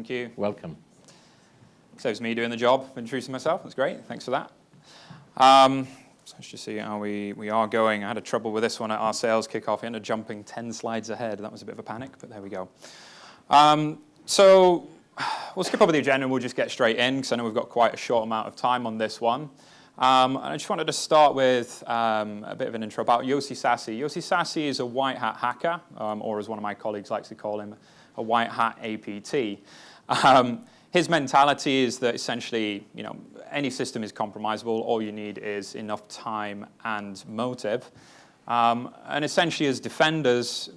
Thank you. Welcome. Saves me doing the job of introducing myself. That's great. Thanks for that. So let's just see how we are going. I had a trouble with this one at our sales kickoff. We ended up jumping 10 slides ahead. That was a bit of a panic, but there we go. So we'll skip over the agenda and we'll just get straight in because I know we've got quite a short amount of time on this one. And I just wanted to start with a bit of an intro about Yossi Sassi. Yossi Sassi is a white hat hacker, or as one of my colleagues likes to call him, a white hat APT. His mentality is that essentially, any system is compromisable. All you need is enough time and motive. And essentially, as defenders,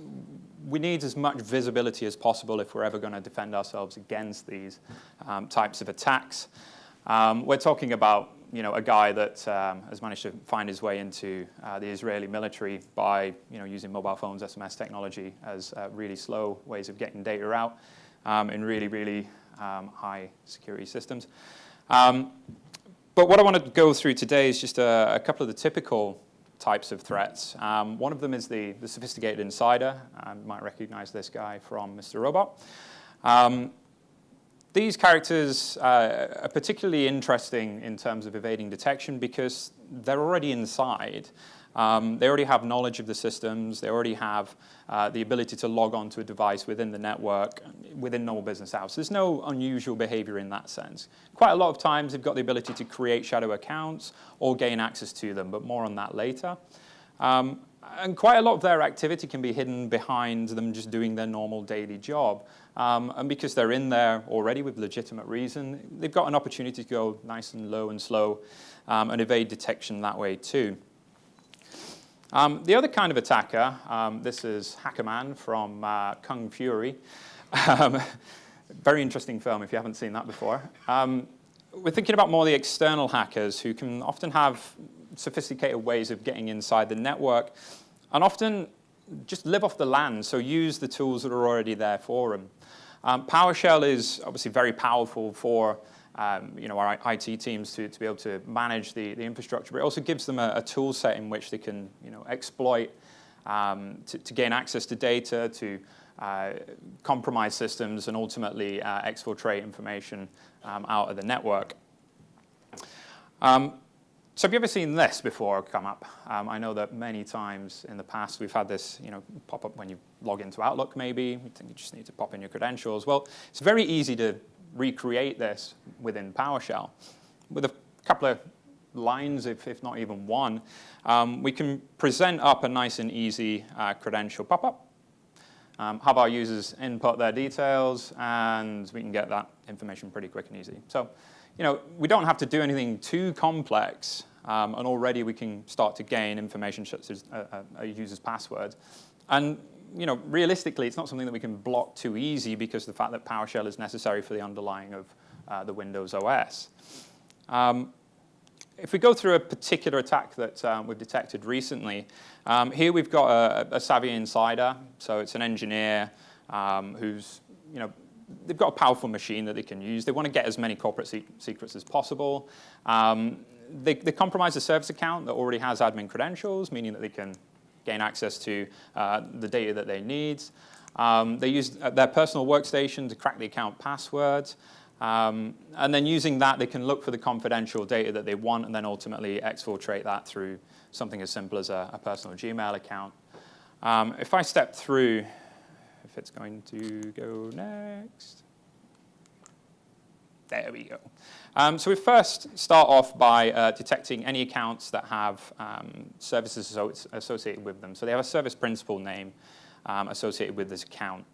we need as much visibility as possible if we're ever going to defend ourselves against these types of attacks. We're talking about a guy that has managed to find his way into the Israeli military by using mobile phones, SMS technology as really slow ways of getting data out in really, really high security systems. But what I want to go through today is just a couple of the typical types of threats. One of them is the sophisticated insider. You might recognize this guy from Mr. Robot. These characters are particularly interesting in terms of evading detection because they're already inside. They already have knowledge of the systems. They already have the ability to log on to a device within the network within normal business hours. There's no unusual behavior in that sense. Quite a lot of times they've got the ability to create shadow accounts or gain access to them, but more on that later. And quite a lot of their activity can be hidden behind them just doing their normal daily job. And because they're in there already with legitimate reason, they've got an opportunity to go nice and low and slow and evade detection that way too. The other kind of attacker, this is Hackerman from Kung Fury. Very interesting film if you haven't seen that before. We're thinking about more the external hackers who can often have sophisticated ways of getting inside the network and often just live off the land, so use the tools that are already there for them. PowerShell is obviously very powerful for our IT teams to be able to manage the infrastructure, but it also gives them a tool set in which they can exploit to gain access to data, to compromise systems, and ultimately exfiltrate information out of the network. So have you ever seen this before come up? I know that many times in the past we've had this pop up when you log into Outlook maybe. You think you just need to pop in your credentials. Well, it's very easy to recreate this within PowerShell. With a couple of lines, if not even one, we can present up a nice and easy credential pop-up. Have our users input their details, and we can get that information pretty quick and easy. So, we don't have to do anything too complex, and already we can start to gain information such as a user's password. And realistically, it's not something that we can block too easy because of the fact that PowerShell is necessary for the underlying of the Windows OS. If we go through a particular attack that we've detected recently, here we've got a savvy insider. So it's an engineer who's, they've got a powerful machine that they can use. They want to get as many corporate secrets as possible. They compromise a service account that already has admin credentials, meaning that they can gain access to the data that they need. They use their personal workstation to crack the account passwords. And then using that, they can look for the confidential data that they want and then ultimately exfiltrate that through something as simple as a personal Gmail account. If I step through, if it's going to go next. There we go. So we first start off by detecting any accounts that have services associated with them. So they have a service principal name associated with this account.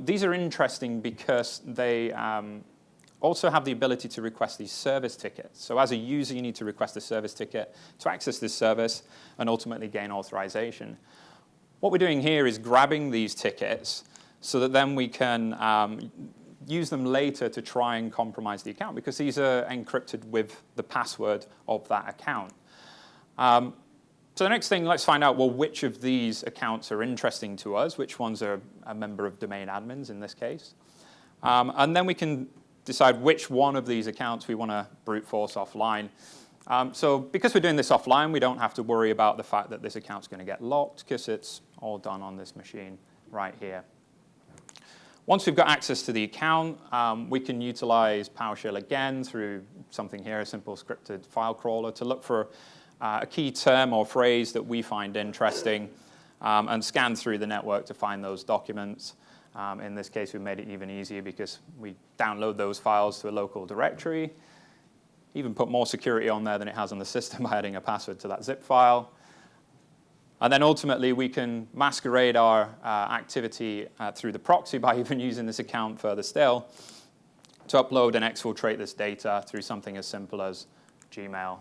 These are interesting because they also have the ability to request these service tickets. So as a user, you need to request a service ticket to access this service and ultimately gain authorization. What we're doing here is grabbing these tickets so that then we can use them later to try and compromise the account because these are encrypted with the password of that account. So the next thing, let's find out, well, which of these accounts are interesting to us, which ones are a member of domain admins in this case. And then we can decide which one of these accounts we want to brute force offline. So because we're doing this offline, we don't have to worry about the fact that this account's going to get locked because it's all done on this machine right here. Once we've got access to the account, we can utilize PowerShell again through something here, a simple scripted file crawler, to look for a key term or phrase that we find interesting and scan through the network to find those documents. In this case, we made it even easier because we download those files to a local directory, even put more security on there than it has on the system by adding a password to that zip file. And then ultimately, we can masquerade our activity through the proxy by even using this account further still to upload and exfiltrate this data through something as simple as Gmail.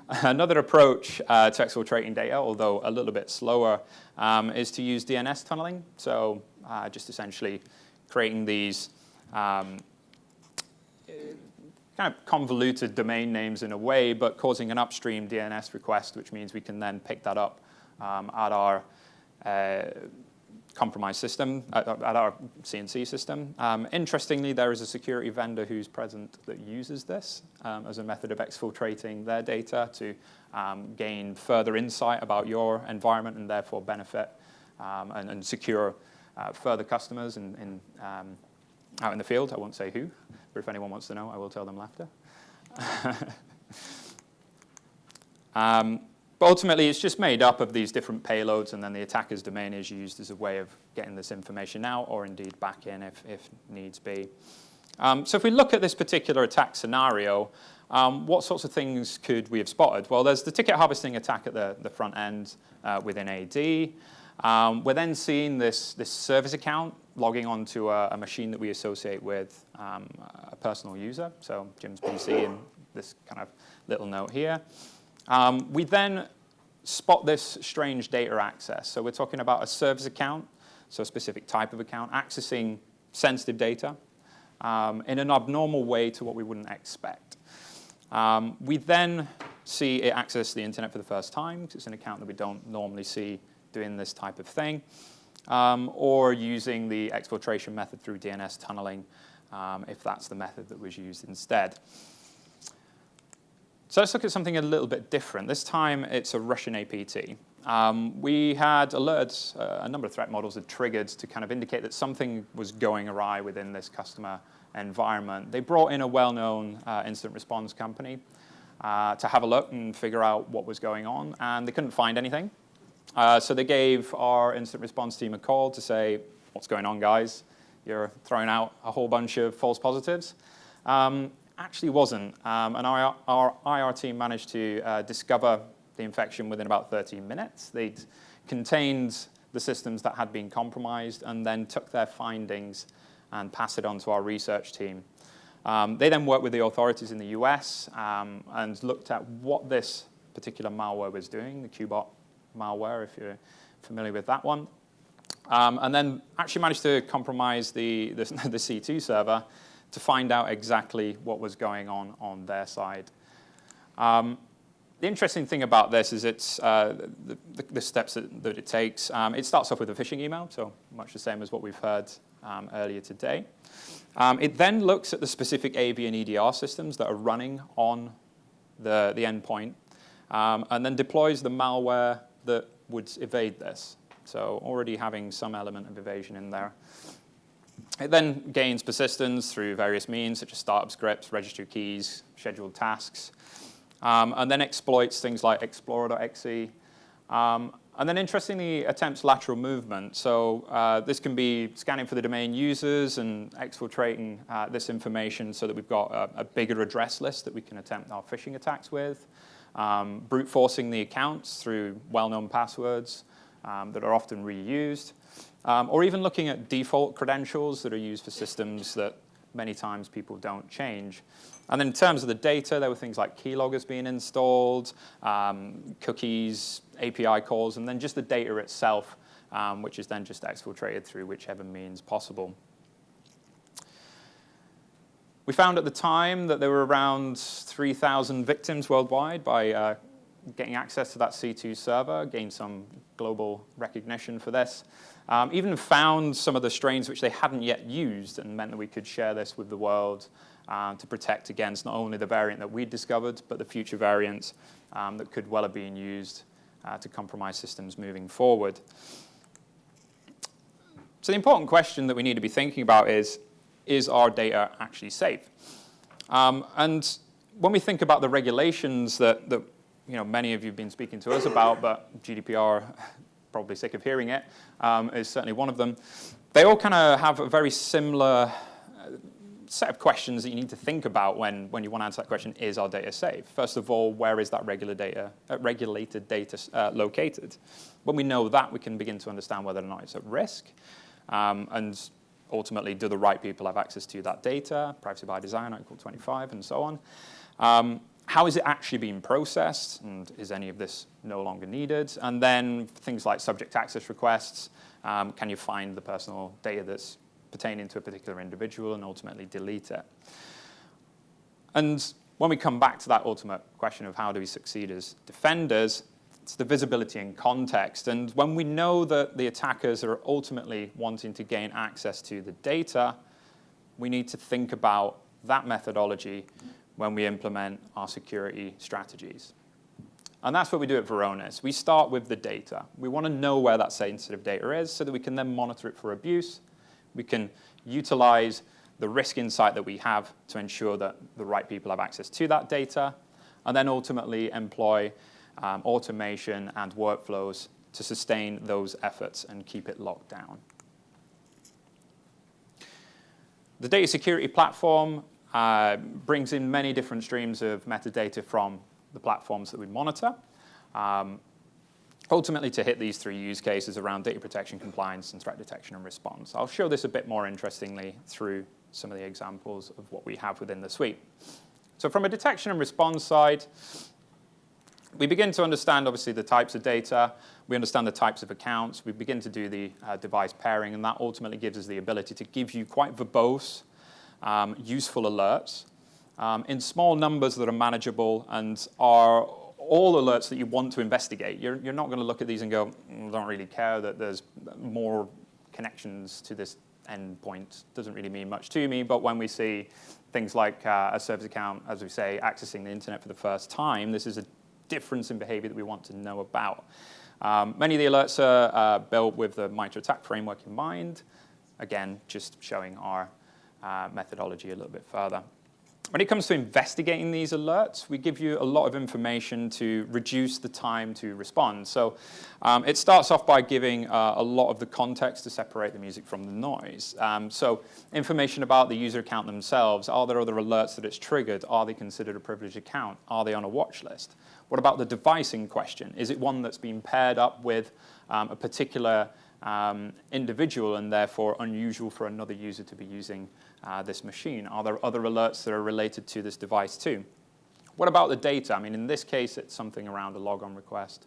Another approach to exfiltrating data, although a little bit slower, is to use DNS tunneling. So just essentially creating these kind of convoluted domain names in a way, but causing an upstream DNS request, which means we can then pick that up at our compromised system, at our CNC system. Interestingly, there is a security vendor who's present that uses this as a method of exfiltrating their data to gain further insight about your environment and therefore benefit and secure further customers out in the field. I won't say who, but if anyone wants to know, I will tell them after. But ultimately, it's just made up of these different payloads, and then the attacker's domain is used as a way of getting this information out, or indeed back in if needs be. So if we look at this particular attack scenario, what sorts of things could we have spotted? Well, there's the ticket harvesting attack at the front end within AD. We're then seeing this service account logging onto a machine that we associate with a personal user, so Jim's PC and this kind of little note here. We then spot this strange data access. So we're talking about a service account, so a specific type of account, accessing sensitive data in an abnormal way to what we wouldn't expect. We then see it access the internet for the first time, because it's an account that we don't normally see doing this type of thing, or using the exfiltration method through DNS tunneling, if that's the method that was used instead. So let's look at something a little bit different. This time, it's a Russian APT. We had alerted, a number of threat models had triggered to kind of indicate that something was going awry within this customer environment. They brought in a well-known incident response company to have a look and figure out what was going on, and they couldn't find anything. So they gave our incident response team a call to say, what's going on, guys? You're throwing out a whole bunch of false positives. Actually wasn't. And our IR team managed to discover the infection within about 13 minutes. They'd contained the systems that had been compromised and then took their findings and passed it on to our research team. They then worked with the authorities in the US and looked at what this particular malware was doing, the Qbot malware, if you're familiar with that one. And then actually managed to compromise the C2 server to find out exactly what was going on their side. The interesting thing about this is it's the steps that it takes. It starts off with a phishing email, so much the same as what we've heard earlier today. It then looks at the specific AV and EDR systems that are running on the endpoint, and then deploys the malware that would evade this. So already having some element of evasion in there. It then gains persistence through various means, such as startup scripts, registry keys, scheduled tasks, and then exploits things like explorer.exe. And then interestingly, attempts lateral movement. So this can be scanning for the domain users and exfiltrating this information so that we've got a bigger address list that we can attempt our phishing attacks with. Brute forcing the accounts through well-known passwords that are often reused. Or even looking at default credentials that are used for systems that many times people don't change. And then in terms of the data, there were things like keyloggers being installed, cookies, API calls, and then just the data itself, which is then just exfiltrated through whichever means possible. We found at the time that there were around 3,000 victims worldwide by getting access to that C2 server, gained some global recognition for this. Even found some of the strains which they hadn't yet used and meant that we could share this with the world to protect against not only the variant that we'd discovered, but the future variants that could well have been used to compromise systems moving forward. So the important question that we need to be thinking about is our data actually safe? And when we think about the regulations that many of you have been speaking to us about, but GDPR, probably sick of hearing it, is certainly one of them. They all kind of have a very similar set of questions that you need to think about when you want to answer that question, is our data safe? First of all, where is that regulated data located? When we know that, we can begin to understand whether or not it's at risk. And ultimately, do the right people have access to that data? Privacy by design, Article 25, and so on. How is it actually being processed? And is any of this no longer needed? And then things like subject access requests. Can you find the personal data that's pertaining to a particular individual and ultimately delete it? And when we come back to that ultimate question of how do we succeed as defenders, it's the visibility and context. And when we know that the attackers are ultimately wanting to gain access to the data, we need to think about that methodology when we implement our security strategies. And that's what we do at Varonis. We start with the data. We want to know where that sensitive data is so that we can then monitor it for abuse. We can utilize the risk insight that we have to ensure that the right people have access to that data, and then ultimately employ automation and workflows to sustain those efforts and keep it locked down. The data security platform brings in many different streams of metadata from the platforms that we monitor, ultimately to hit these three use cases around data protection, compliance, and threat detection and response. I'll show this a bit more interestingly through some of the examples of what we have within the suite. So from a detection and response side, we begin to understand, obviously, the types of data. We understand the types of accounts. We begin to do the device pairing, and that ultimately gives us the ability to give you quite verbose, useful alerts in small numbers that are manageable and are all alerts that you want to investigate. You're not going to look at these and go, I don't really care that there's more connections to this endpoint. Doesn't really mean much to me. But when we see things like a service account, as we say, accessing the internet for the first time, this is a difference in behavior that we want to know about. Many of the alerts are built with the MITRE ATT&CK framework in mind. Again, just showing our methodology a little bit further. When it comes to investigating these alerts, we give you a lot of information to reduce the time to respond. So it starts off by giving a lot of the context to separate the music from the noise. So information about the user account themselves. Are there other alerts that it's triggered? Are they considered a privileged account? Are they on a watch list? What about the device in question? Is it one that's been paired up with a particular individual and therefore unusual for another user to be using this machine? Are there other alerts that are related to this device too? What about the data? I mean, in this case, it's something around a logon request.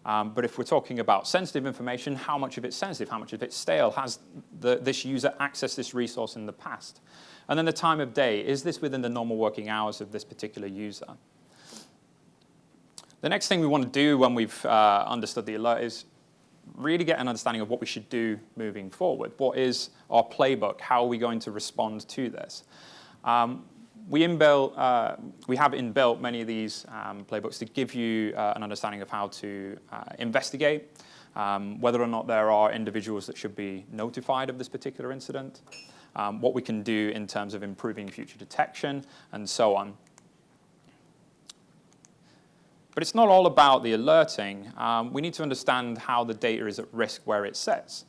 But if we're talking about sensitive information, how much of it's sensitive? How much of it's stale? Has this user accessed this resource in the past? And then the time of day. Is this within the normal working hours of this particular user? The next thing we want to do when we've understood the alert is really get an understanding of what we should do moving forward. What is our playbook? How are we going to respond to this? We have inbuilt many of these playbooks to give you an understanding of how to investigate, whether or not there are individuals that should be notified of this particular incident, what we can do in terms of improving future detection, and so on. But it's not all about the alerting. We need to understand how the data is at risk where it sits.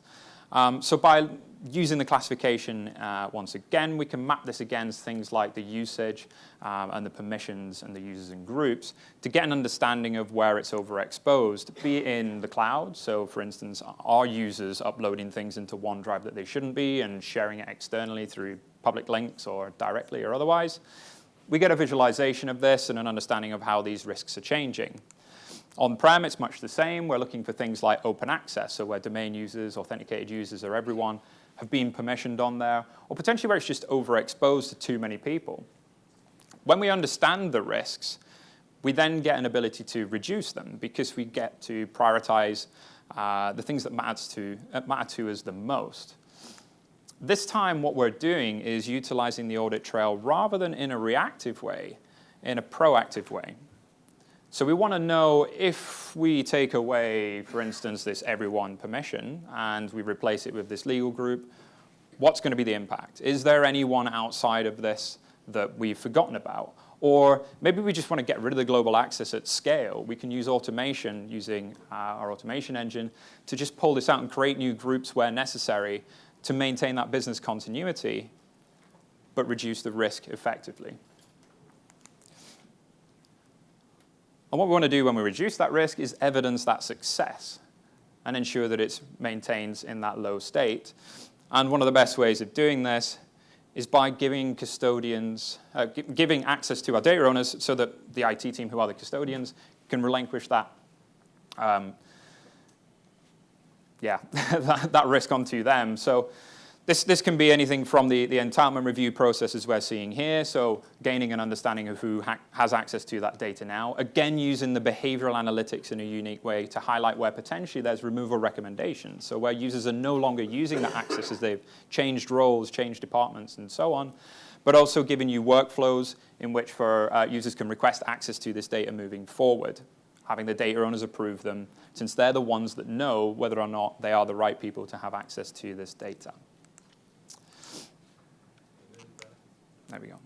So by using the classification once again, we can map this against things like the usage and the permissions and the users and groups to get an understanding of where it's overexposed, be it in the cloud. So for instance, are users uploading things into OneDrive that they shouldn't be and sharing it externally through public links or directly or otherwise? We get a visualization of this and an understanding of how these risks are changing. On-prem, it's much the same. We're looking for things like open access, so where domain users, authenticated users, or everyone have been permissioned on there, or potentially where it's just overexposed to too many people. When we understand the risks, we then get an ability to reduce them because we get to prioritize the things that matter to us the most. This time, what we're doing is utilizing the audit trail rather than in a reactive way, in a proactive way. So we want to know if we take away, for instance, this everyone permission and we replace it with this legal group, what's going to be the impact? Is there anyone outside of this that we've forgotten about? Or maybe we just want to get rid of the global access at scale. We can use automation using our automation engine to just pull this out and create new groups where necessary to maintain that business continuity, but reduce the risk effectively. And what we want to do when we reduce that risk is evidence that success and ensure that it maintains in that low state. And one of the best ways of doing this is by giving custodians, giving access to our data owners so that the IT team, who are the custodians, can relinquish that, that risk onto them. So this can be anything from the entitlement review processes we're seeing here, so gaining an understanding of who has access to that data now. Again, using the behavioral analytics in a unique way to highlight where potentially there's removal recommendations, so where users are no longer using that access as they've changed roles, changed departments, and so on, but also giving you workflows in which users can request access to this data moving forward, having the data owners approve them, since they're the ones that know whether or not they are the right people to have access to this data. There we go.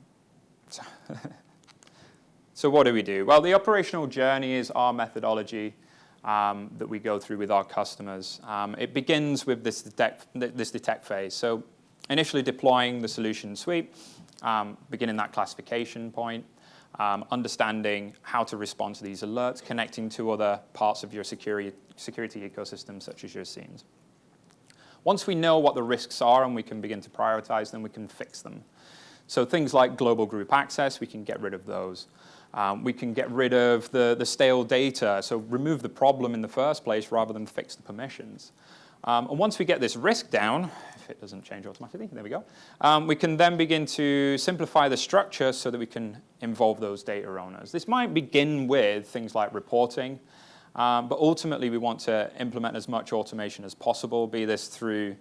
So what do we do? Well, the operational journey is our methodology that we go through with our customers. It begins with this detect phase. So initially deploying the solution suite, beginning that classification point, understanding how to respond to these alerts, connecting to other parts of your security ecosystem, such as your SIEMs. Once we know what the risks are and we can begin to prioritize them, we can fix them. So things like global group access, we can get rid of those. We can get rid of the stale data, so remove the problem in the first place rather than fix the permissions. And once we get this risk down, if it doesn't change automatically, there we go, we can then begin to simplify the structure so that we can involve those data owners. This might begin with things like reporting, but ultimately we want to implement as much automation as possible, be this through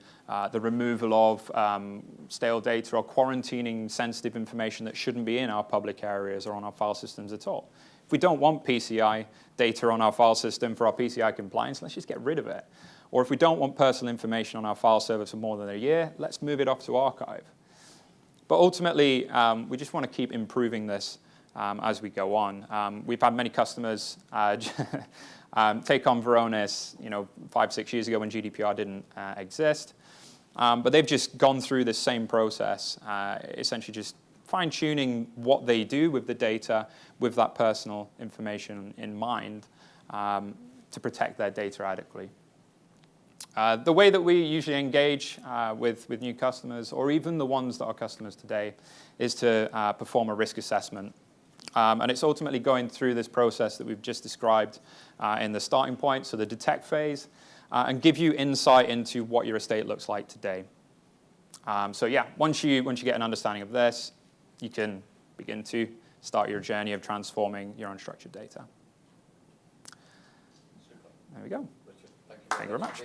the removal of stale data or quarantining sensitive information that shouldn't be in our public areas or on our file systems at all. If we don't want PCI data on our file system for our PCI compliance, let's just get rid of it. Or if we don't want personal information on our file server for more than a year, let's move it off to archive. But ultimately, we just want to keep improving this as we go on. We've had many customers take on Varonis, 5-6 years ago when GDPR didn't exist. But they've just gone through this same process, essentially just fine-tuning what they do with the data with that personal information in mind to protect their data adequately. The way that we usually engage with new customers, or even the ones that are customers today, is to perform a risk assessment. And it's ultimately going through this process that we've just described in the starting point, so the detect phase, and give you insight into what your estate looks like today. So yeah, once you get an understanding of this, you can begin to start your journey of transforming your unstructured data. There we go. Thank you very much.